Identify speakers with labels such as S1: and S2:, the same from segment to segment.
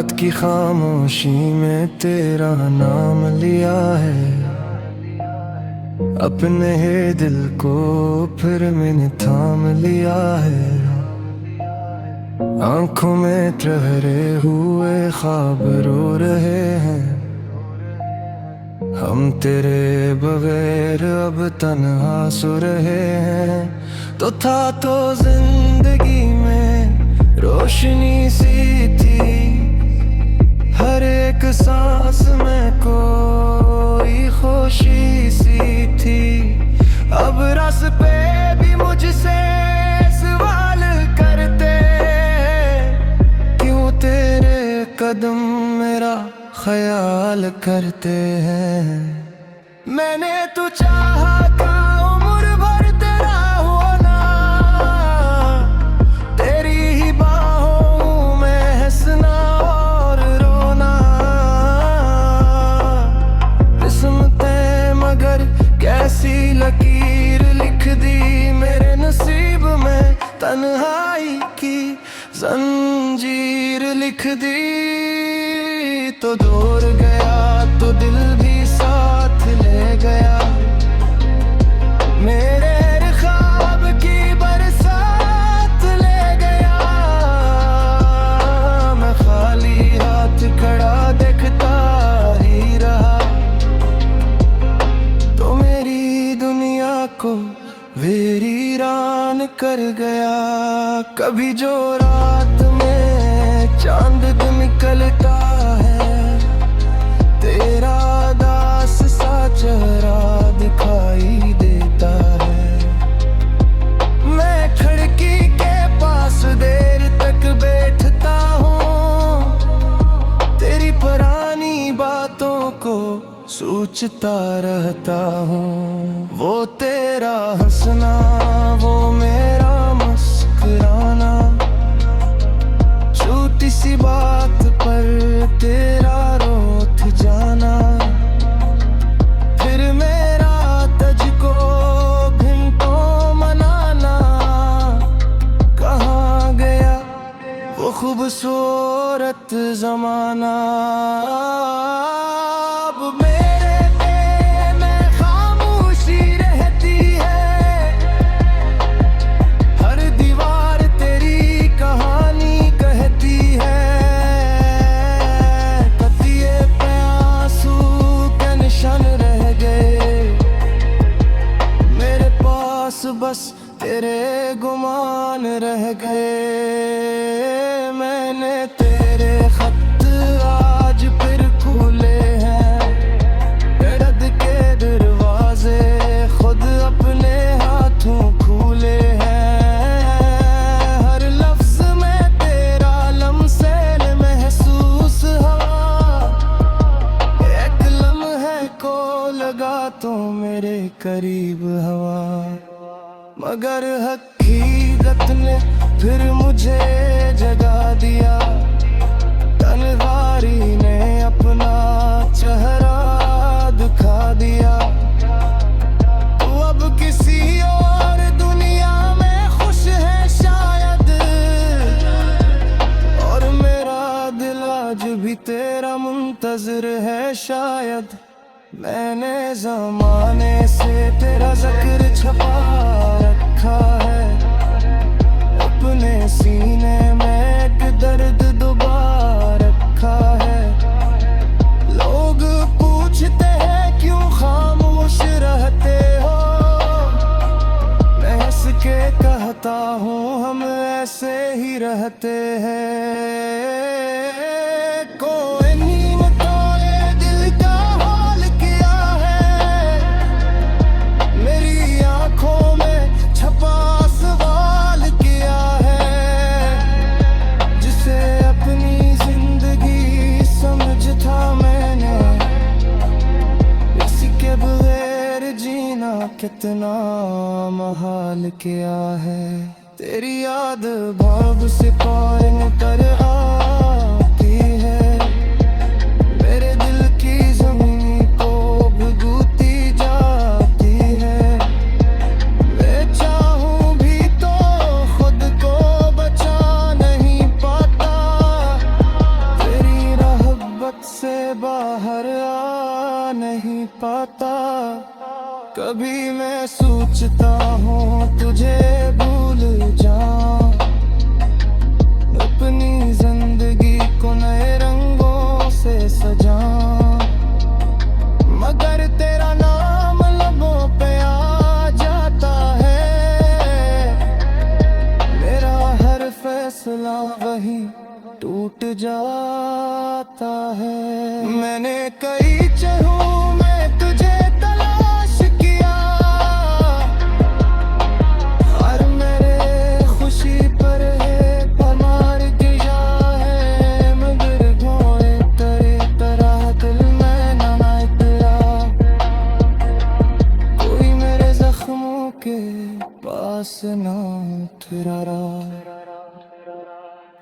S1: रात की खामोशी में तेरा नाम लिया है, अपने ही दिल को फिर मैंने थाम लिया है। आंखों में ठहरे हुए ख्वाब रो रहे हैं, हम तेरे बगैर अब तन्हा सो रहे हैं। तो था तो जिंदगी में रोशनी सी थी, हर एक सांस में कोई खुशी सी थी। अब रास्ते भी मुझसे सवाल करते, क्यों तेरे कदम मेरा ख्याल करते हैं। मैंने तो चाहा था उम्र भर तेरा होना, तेरी ही बाहों में हंसना और रोना। किस्मतें मगर कैसी लकीर लिख दी मेरे नसीब में, तन्हाई की जंजीर लिख दी। तो दूर गया तो दिल भी साथ ले गया, मेरे ख्वाब की बरसात ले गया। मैं खाली हाथ खड़ा देखता ही रहा, तो मेरी दुनिया को वीरान कर गया। कभी जो रात में चांद निकलता है, तेरा दास सा चेहरा दिखाई देता है। मैं खिड़की के पास देर तक बैठता हूँ, तेरी पुरानी बातों को सोचता रहता हूँ। वो तेरा हंसना, वो मेरा मुस्कुराना, छोटी सी बात पर तेरा रोत जाना। फिर मेरा तुझको घंटों मनाना, कहाँ गया वो खूबसूरत जमाना। अब मेरे दिल में खामोशी रहती है, हर दीवार तेरी कहानी कहती है। कतिये पे आंसू के निशान रह गए, मेरे पास बस तेरे गुमान रह गए। मैंने तेरे खत आज फिर खोले हैं, रद के दरवाजे खुद अपने हाथों खोले हैं। हर लफ्ज में तेरा लम्से महसूस हवा, एक लम्हे को लगा तो मेरे करीब हवा। मगर हकीकत ने फिर मुझे जगा दिया, तन्हाई ने अपना चेहरा दिखा दिया। तू अब किसी और दुनिया में खुश है शायद, और मेरा दिल आज भी तेरा मुंतज़िर है शायद। मैंने ज़माने से तेरा ज़िक्र छुपा रखा है, अपने सीने में एक दर्द दबा रखा है। लोग पूछते हैं क्यों खामोश रहते हो, मैं हंस के कहता हूँ हम ऐसे ही रहते हैं। कोई नीम तोड़े दिल का हाल किया है, मेरी आंखों में छपा सवाल किया है। जिसे अपनी जिंदगी समझ था मैंने, इसी के बगैर जीना कितना महाल किया है। तेरी याद भाव से पार कर आती है, मेरे दिल की जमीन को भिगोती जाती है। मैं चाहूं भी तो खुद को बचा नहीं पाता, तेरी बाहर आ नहीं पाता। कभी मैं सोचता हूँ तुझे भूल जाऊं, अपनी जिंदगी को नए रंगों से सजाऊं, मगर तेरा नाम लबों पे आ जाता है। मेरा हर फैसला वही टूट जाता है। मैंने कई जगहों में तुझे तलाश किया, और मेरे खुशी पर है पमार गिरा है, मगर भोए तेरे तरह दिल में ना इतरा। कोई मेरे जख्मों के पास ना उतरा।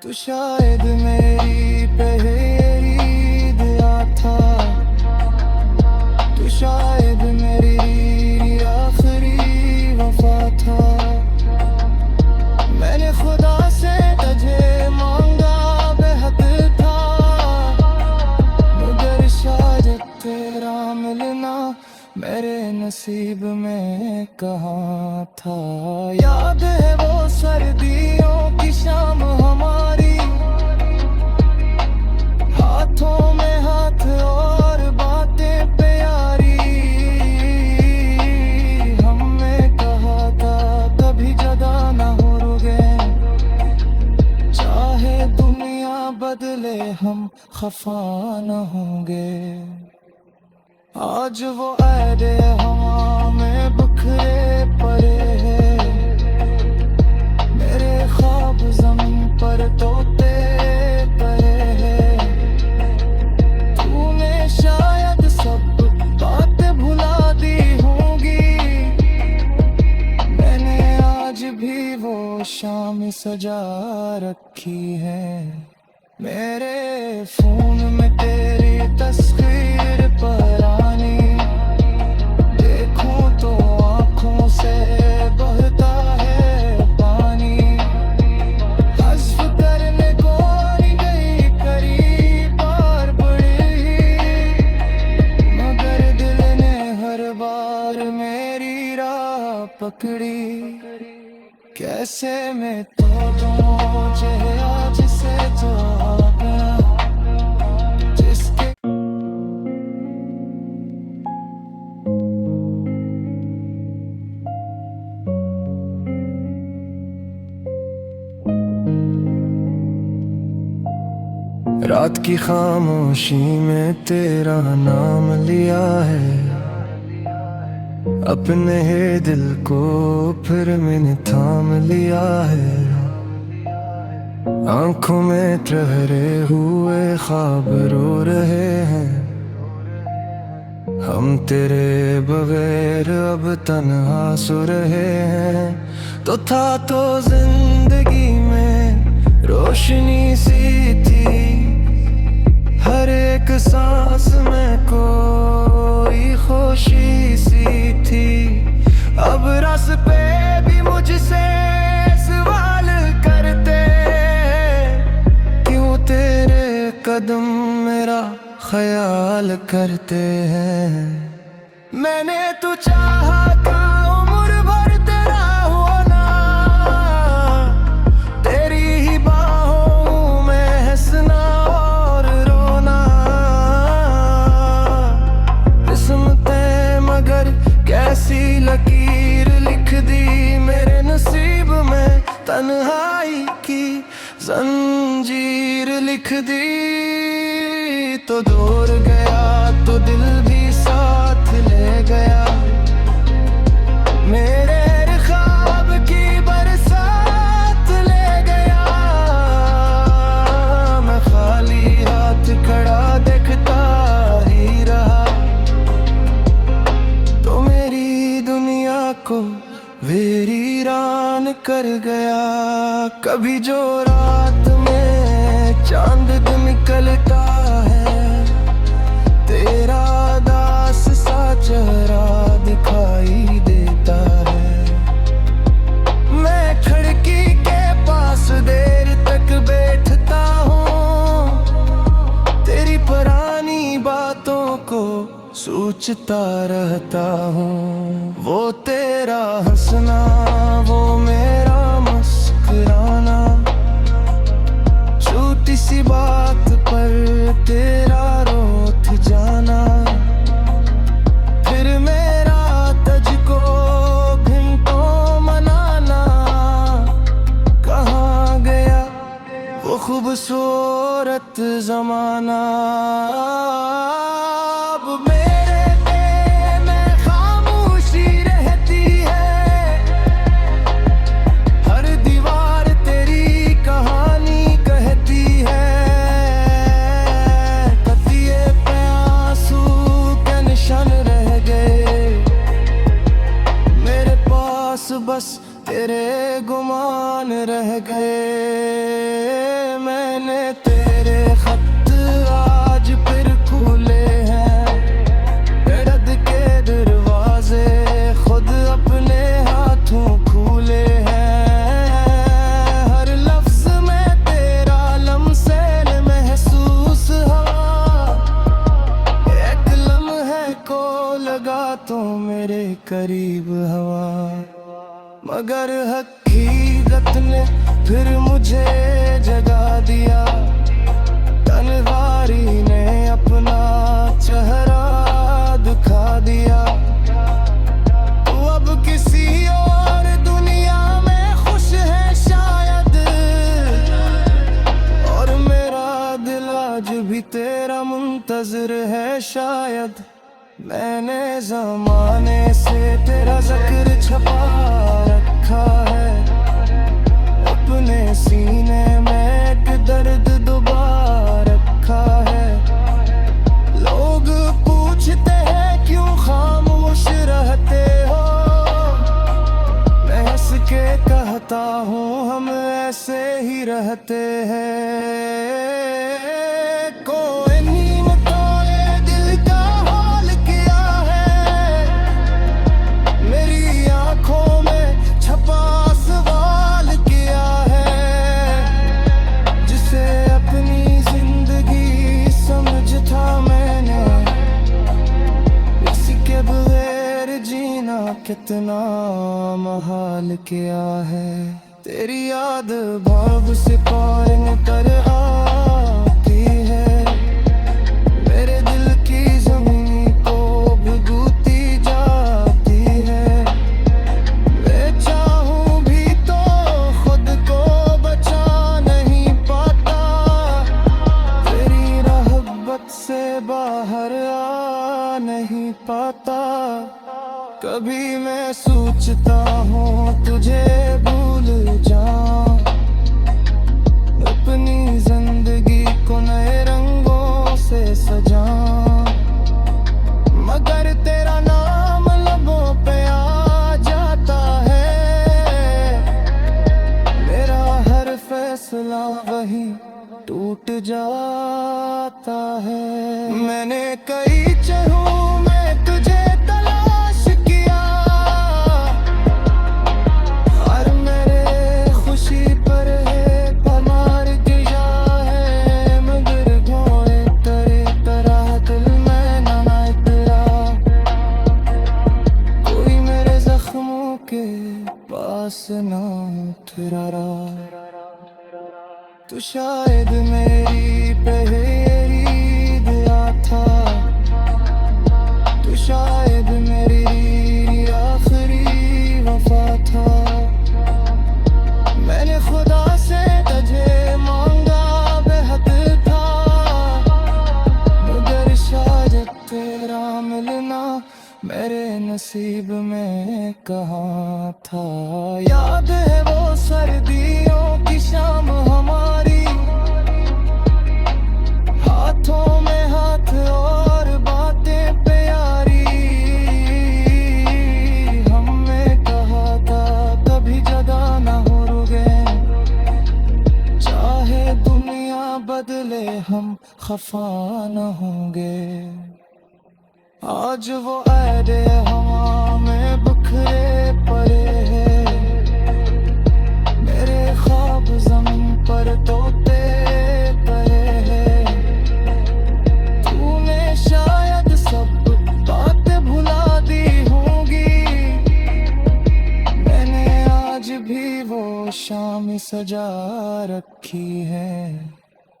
S1: तू शायद मेरी पहली दिया था, तू शायद मेरी आखिरी वफा था। मैंने खुदा से तुझे मांगा बेहद था, मगर शायद तेरा मिलना मेरे नसीब में कहाँ था। याद है वो सर्दियों की शाम हमारी, हाथों में हाथ और बातें प्यारी। हमने कहा था कभी जदा ना हो रुगे, चाहे दुनिया बदले हम खफा न होंगे। आज वो ऐदे हवा में बिखरे पड़े हैं, मेरे ख्वाब ज़मीन पर तोते पड़े हैं। तूने शायद सब बातें भुला दी होंगी, मैंने आज भी वो शाम सजा रखी है। मेरे फोन में तेरी तस्वीर पुरानी, देखूं तो आँखों से बहता है पानी। हज़्फ करने को नहीं गई करीब बार बड़ी, मगर दिल ने हर बार मेरी राह पकड़ी। कैसे मैं तो दूं आज से तो जिसके रात की खामोशी में तेरा नाम लिया है, अपने ही दिल को फिर मैंने थाम लिया है। आंखों में ठहरे हुए ख्वाब रो रहे हैं, हम तेरे बगैर अब तन्हा सो रहे हैं। तो था तो जिंदगी में रोशनी सी थी, हर एक सांस में कोई खुशी सी थी। अब रास्ते भी मुझसे सवाल करते, क्यों तेरे कदम मेरा ख्याल करते हैं। मैंने तो चाहा था उम्र भर तेरा होना, तेरी ही बाहों में हंसना और रोना। किस्मतें मगर कैसी लकीर लिख दी मेरे नसीब में, तन्हाई की जंजीर लिख दी। तो दूर गया तो दिल भी साथ ले गया, मेरे ख्वाब की बरसात ले गया। मैं खाली हाथ खड़ा देखता ही रहा, तो मेरी दुनिया को वीरान कर गया। कभी जो रात में चांद निकलता है, तेरा दास सा चेहरा दिखाई देता है। मैं खिड़की के पास देर तक बैठता हूँ, तेरी पुरानी सोचता रहता हूँ वो तेरा हंसना, वो मेरा मुस्कुराना, छोटी सी बात पर तेरा रोत जाना, फिर मेरा तुझको घंटों मनाना, कहाँ गया वो खूबसूरत जमाना। अब मेरे दिल में खामोशी रहती है, हर दीवार तेरी कहानी कहती है, कतिये पे आंसू के निशान रह गए, मेरे पास बस तेरे गुमान रह गए। मैंने तेरे खत आज फिर खोले हैं, दर्द के दरवाजे खुद अपने हाथों खोले हैं, हर लफ्ज में तेरा लम्से महसूस हवा, एक लम्हे को लगा तो मेरे करीब हवा, मगर हकीकत ने फिर मुझे जगा दिया, तन्हाई ने अपना चेहरा दिखा दिया, तू अब किसी और दुनिया में खुश है शायद, और मेरा दिल आज भी तेरा मुंतज़िर है शायद। मैंने ज़माने से तेरा ज़िक्र छपा रखा है, अपने सीने में एक दर्द दबा रखा है, लोग पूछते हैं क्यों खामोश रहते हो, मैं हंस के कहता हूँ हम ऐसे ही रहते हैं। कोई नीम तोड़े दिल का हाल किया है, मेरी आंखों में छपा सवाल किया है, जिसे अपनी जिंदगी समझ था मैंने, इसी के बगैर जीना कितना महाल किया है। तेरी याद भाव से पार कर आती है, मेरे दिल की जमीन को भिगोती जाती है, मैं चाहूं भी तो खुद को बचा नहीं पाता, तेरी रहबत से बाहर आ नहीं पाता, कभी मैं सोचता हूँ तुझे भूल जाऊं, अपनी जिंदगी को नए रंगों से सजाऊं, मगर तेरा नाम लबों पे आ जाता है, मेरा हर फैसला वही टूट जाता है। मैंने कई चढ़ू में तुझे तलाश किया, और मेरे खुशी पर है पमार गिरा है, मगर घोड़े तेरे तरह दिल में ना इतरा, कोई मेरे जख्मों के पास ना ठहरा, तू शायद मेरी पहली दिया था, तू शायद मेरी आखिरी वफा था, मैंने खुदा से तुझे मांगा बेहद था, मगर शायद तेरा मिलना मेरे नसीब में कहाँ था। याद है वो सर्दियों की शाम हमारी, हाथों में हाथ और बातें प्यारी, हमने कहा था कभी जदा ना हो रुके, चाहे दुनिया बदले हम खफा न होंगे, आज वो ऐरे हवा में बिखरे पड़े हैं, मेरे ख्वाब ज़मीन पर तोते पड़े हैं, तूने शायद सब सजा रखी है।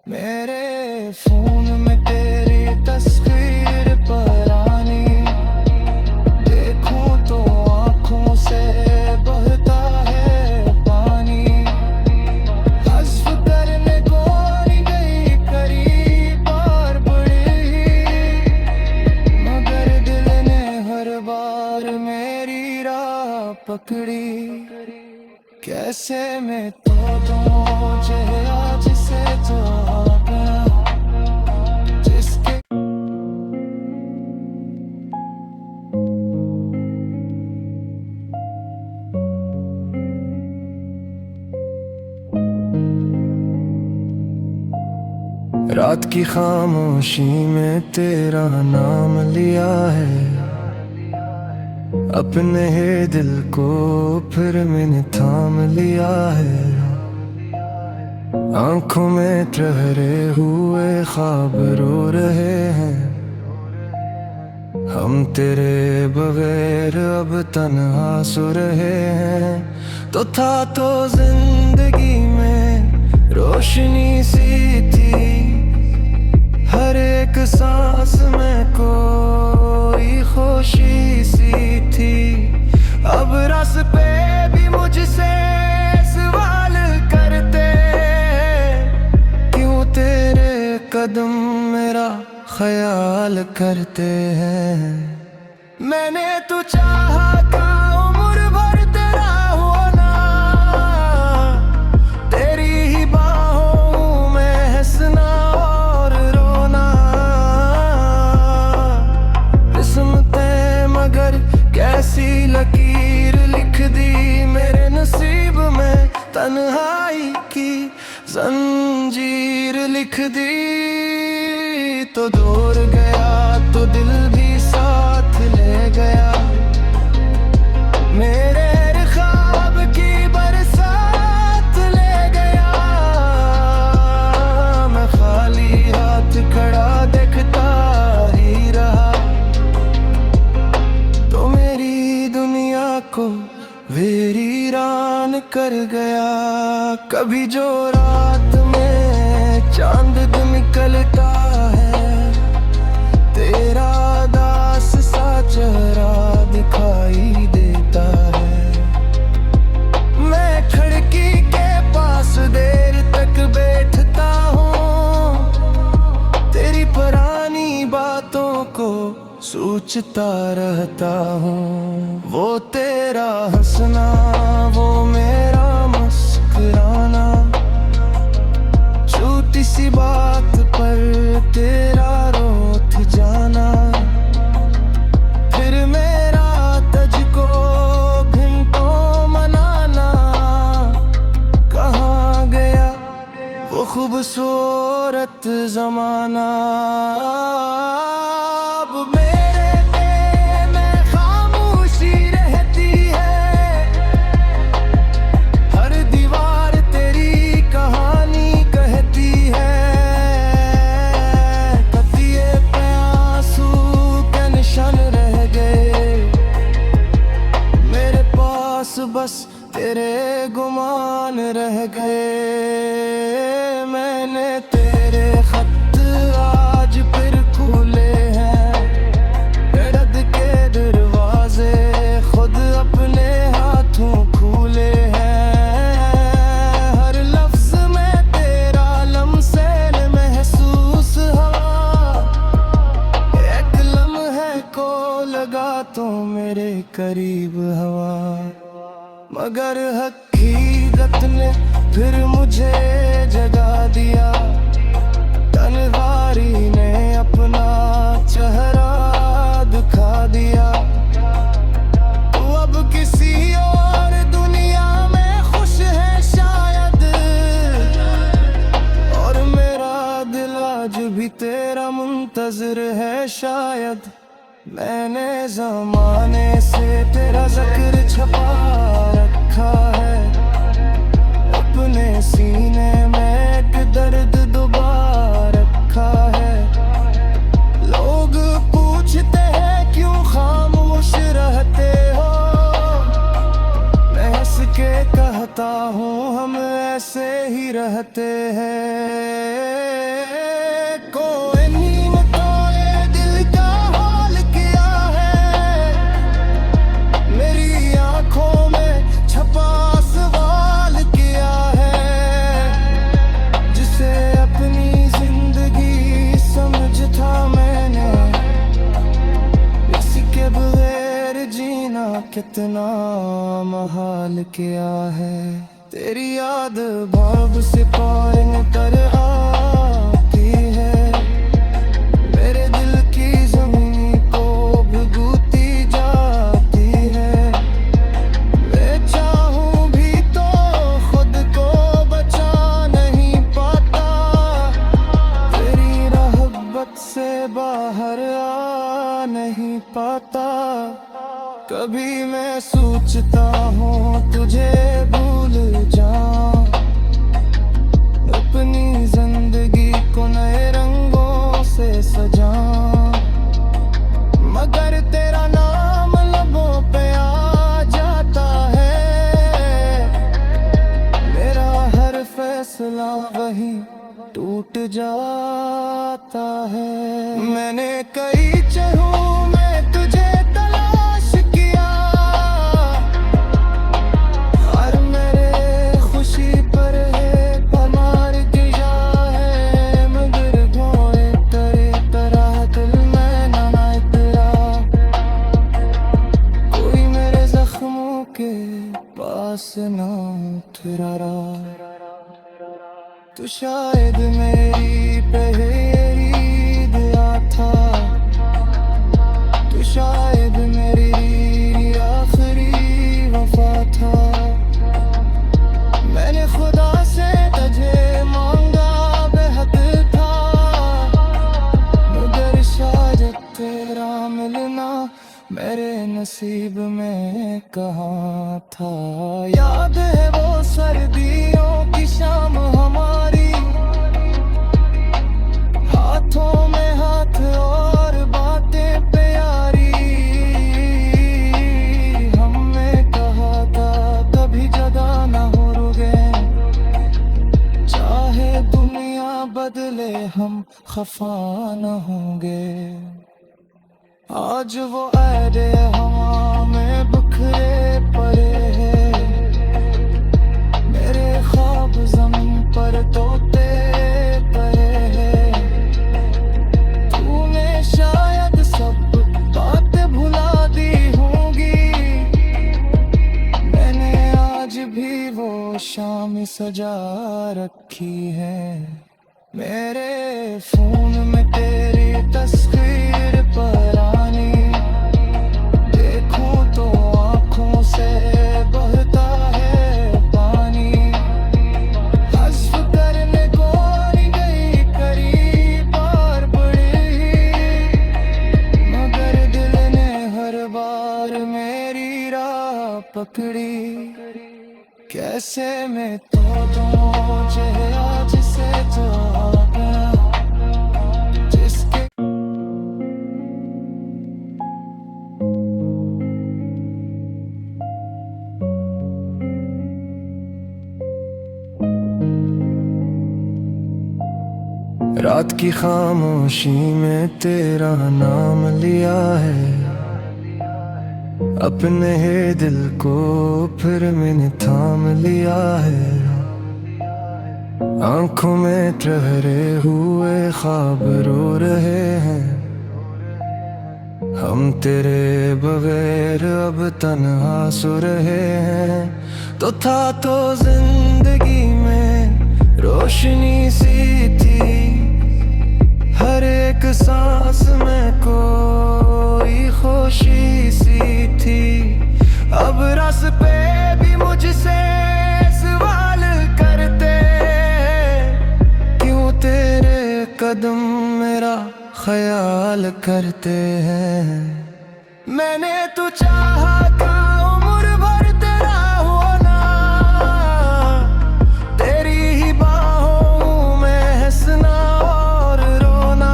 S1: मेरे फोन में तेरी तस्वीर पुरानी, देखूं तो आंखों से बहता है पानी। हस्फ करने को नहीं गई करीब बार बड़ी, मगर दिल ने हर बार मेरी राह पकड़ी। कैसे मैं तो दूं चेहरा जिसे तो जिसके रात की खामोशी में तेरा नाम लिया है, अपने ही दिल को फिर मैंने थाम लिया है। आंखों में ठहरे हुए ख्वाब रो रहे हैं, हम तेरे बगैर अब तन्हा सो रहे हैं। तो था तो जिंदगी में रोशनी सी थी, हर एक सांस में कोई खुशी सी थी। अब रास्ते भी मुझसे सवाल करते, क्यों तेरे कदम मेरा ख्याल करते हैं। मैंने तो चाहा था उम्र भर तेरा होना, तेरी ही बाहों में हंसना और रोना। किस्मतें मगर कैसी लकीर लिख दी मेरे नसीब में, तन्हाई की जंजीर लिख दी। तो दूर गया तो दिल भी साथ ले गया, मेरे ख्वाब की बरसात ले गया। मैं खाली हाथ खड़ा देखता ही रहा, तो मेरी दुनिया को वीरान कर गया। कभी जो रात में चांद निकलता है, तेरा दास सा चेहरा दिखाई देता है। मैं खिड़की के पास देर तक बैठता हूँ, तेरी पुरानी बातों को सोचता रहता हूँ। वो तेरा हंसना, वो मेरा मुस्कुराना, छोटी सी बात पर तेरा रोत जाना। फिर मेरा तुझको घंटों मनाना, कहाँ गया वो खूबसूरत जमाना। अब मेरे दिल में खामोशी रहती है, हर दीवार तेरी कहानी कहती है। कतिये पे आंसू के निशान रह गए, मेरे पास बस तेरे गुमान रह गए। मैंने तेरे खत आज फिर खोले हैं, दर्द के दरवाजे खुद अपने हाथों खोले हैं। हर लफ्ज में तेरा लम्से महसूस हवा, एक लम्हे को लगा तो मेरे करीब हवा। मगर हकीकत ने फिर मुझे जगा दिया, तन्हाई ने अपना चेहरा दिखा दिया। तू अब किसी और दुनिया में खुश है शायद, और मेरा दिल आज भी तेरा मुंतज़िर है शायद। मैंने ज़माने से तेरा ज़िक्र छपा रखा है, अपने सीने में एक दर्द दबा रखा है। लोग पूछते हैं क्यों खामोश रहते हो, मैं हंस के कहता हूँ हम से ही रहते हैं। कोई नींद तो ये दिल का हाल किया है, मेरी आंखों में छपा सवाल किया है। जिसे अपनी जिंदगी समझ था मैंने, इसी के बगैर जीना कितना महाल किया है। तेरी याद भाव से पार तर आती है, मेरे दिल की ज़मीन को भिगोती जाती है। मैं चाहूं भी तो खुद को बचा नहीं पाता, तेरी रहबत से बाहर आ नहीं पाता। कभी मैं सोचता हूँ तुझे भूल जाऊं, अपनी जिंदगी को नए रंगों से सजाऊं, मगर तेरा नाम लबों पे आ जाता है। मेरा हर फैसला वही टूट जाता है। मैंने कई चाहूं मैं तुझे तलाश किया, और मेरे खुशी पर है पमार दिया है। मगर भोए तेरे तरह दिल में ना तेरा, कोई मेरे जख्मों के पास ना तेरा रहा। तू शायद मेरी पहली दिया था, तू शायद मेरी आखिरी वफा था। मैंने खुदा से तुझे मांगा बेहद था, मगर शायद तेरा मिलना मेरे नसीब में कहाँ था। याद है वो सर्दियों की शाम हमारी, हाथों में हाथ और बातें प्यारी। हमने कहा था कभी जदा ना हो रुके, चाहे दुनिया बदले हम खफा न होंगे। आज वो ऐरे हवा में बिखरे पड़े हैं, मेरे ख्वाब ज़मीन पर तोते पड़े हैं। तूने शायद सब बातें भुला दी होंगी, मैंने आज भी वो शाम सजा रखी है। मेरे फोन में तेरी तस्वीर पुरानी, देखूं तो आँखों से बहता है पानी। हस्फ करने को नहीं गई करीब बार बड़ी, मगर दिल ने हर बार मेरी राह पकड़ी। कैसे मैं तो दूं चेहरा जिसे तो जिसके रात की खामोशी में तेरा नाम लिया है, अपने ही दिल को फिर मैंने थाम लिया है। आंखों में ठहरे हुए ख्वाब रो रहे हैं, हम तेरे बगैर अब तन्हा सो रहे हैं। तो था तो जिंदगी में रोशनी सी थी, हर एक सांस में कोई खुशी सी थी। अब रास्ते भी मुझसे सवाल करते, क्यों तेरे कदम मेरा ख्याल करते हैं। मैंने तो चाहा था उम्र भर तेरा होना, तेरी ही बाहों में हंसना और रोना।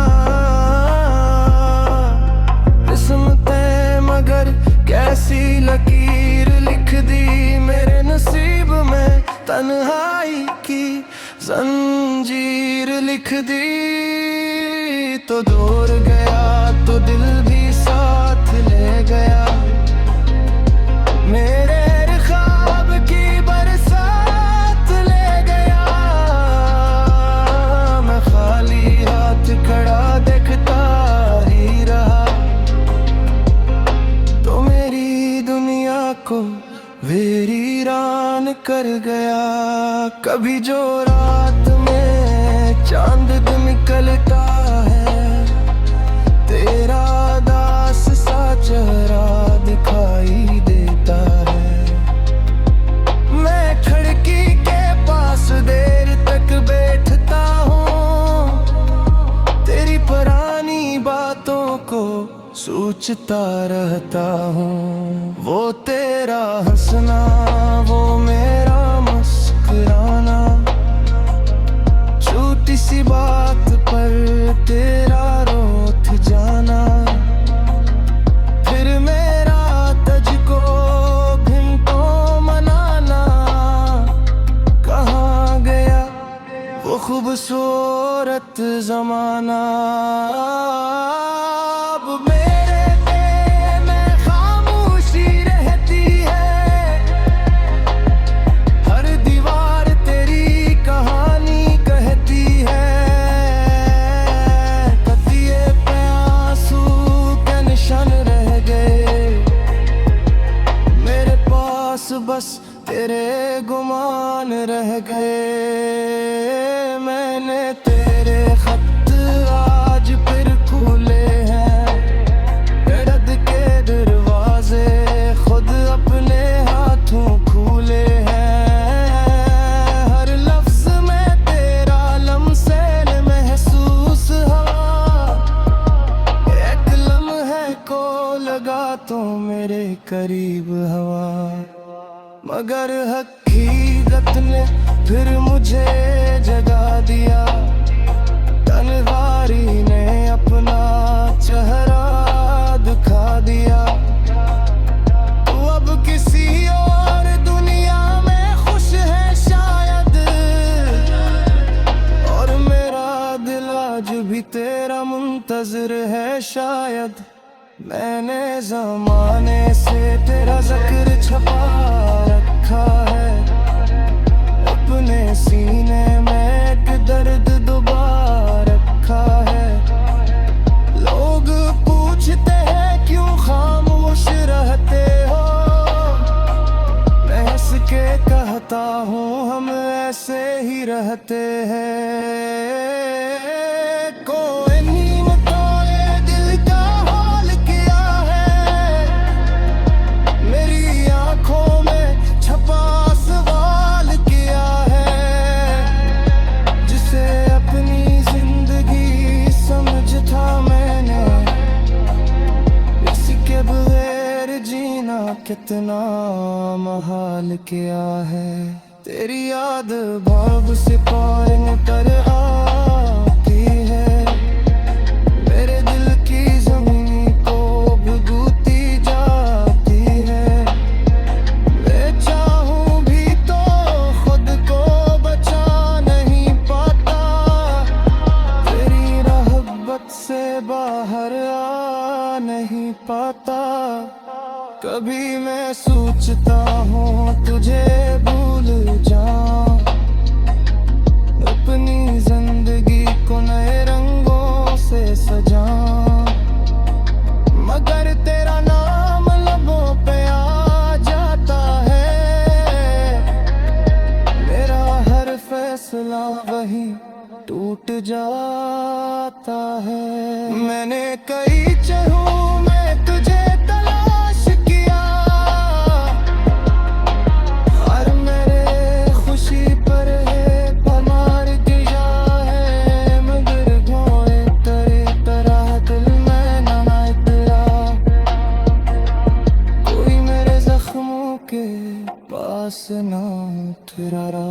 S1: किस्मतें मगर कैसी लकीर लिख दी मेरे नसीब में तन्हाई की। जंजीर लिख दी तो दूर गया, तो दिल भी साथ ले गया। मेरे ख्वाब की बरसात ले गया। मैं खाली हाथ खड़ा देखता ही रहा, तो मेरी दुनिया को वीरान कर गया। कभी जो रात में चांद निकलता है, तेरा दास सा चेहरा दिखाई देता है। मैं खिड़की के पास देर तक बैठता हूँ, तेरी पुरानी बातों को सोचता रहता हूँ। वो तेरा हंसना, वो मेरा मुस्कुराना, छोटी सी बात पर तेरा रोत जाना। फिर मेरा तुझको घंटों मनाना, कहाँ गया वो खूबसूरत जमाना। अब बस तेरे गुमान रह गए। मैंने तेरे खत आज फिर खोले हैं, दर्द के दरवाजे खुद अपने हाथों खोले हैं। हर लफ्ज में तेरा लम्से महसूस हवा, एक लम्हे को लगा तो मेरे करीब हवा। मगर हकीकत ने फिर मुझे जगा दिया, तलवारी ने अपना चेहरा दिखा दिया। तू अब किसी और दुनिया में खुश है शायद, और मेरा दिल आज भी तेरा मुंतज़िर है शायद। मैंने ज़माने से तेरा ज़िक्र छपा रखा है, अपने सीने में एक दर्द दबा रखा है। लोग पूछते हैं क्यों खामोश रहते हो, मैं हंस के कहता हूँ हम ऐसे ही रहते हैं। कोई नीम तो ये दिल का हाल किया है, मेरी आंखों में छपा सवाल किया है। जिसे अपनी जिंदगी समझ था मैंने, इसके बगैर जीना कितना महाल किया है। तेरी याद भाव से पार कर आती है, मेरे दिल की जमीन को भुगती जाती है। मैं चाहूं भी तो खुद को बचा नहीं पाता, तेरी रहबत से बाहर आ नहीं पाता। कभी मैं सोचता हूँ तुझे भूल जाऊं, अपनी जिंदगी को नए रंगों से सजाऊं। मगर तेरा नाम लबों पे आ जाता है, मेरा हर फैसला वही टूट जाता है। मैंने कई चढ़ूं मैं तुझे तलाश किया, और मेरे खुशी पर है पमार दिया है। मगर भौए तेरे तरह दिल में ना इतरा, कोई मेरे जख्मों के पास ना उतरा।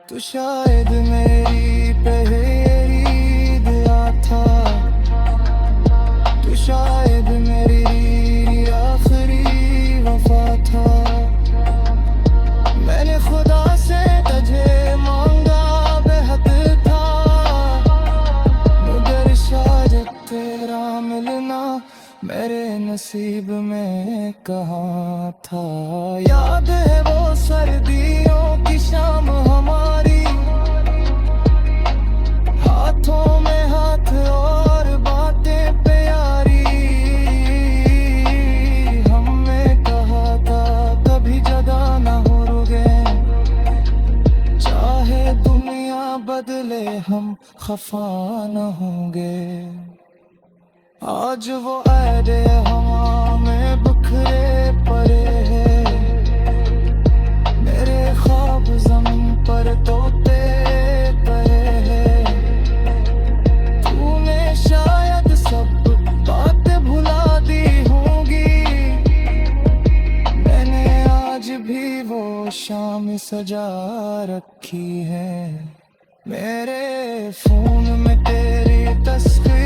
S1: तू शायद मेरी पहली दिया था, तू शायद मेरी आखिरी वफा था। मैंने खुदा से तुझे मेरे नसीब में कहाँ था। याद है वो सर्दियों की शाम हमारी, हाथों में हाथ और बातें प्यारी। हमने कहा था कभी जदा ना हो रुके, चाहे दुनिया बदले हम खफा न होंगे। आज वो ऐरे हवा में बिखरे पड़े हैं, मेरे ख्वाब ज़मीन पर तोते करे हैं। तूने शायद सब बातें भुला दी होंगी, मैंने आज भी वो शाम सजा रखी है। मेरे फोन में तेरी तस्वीर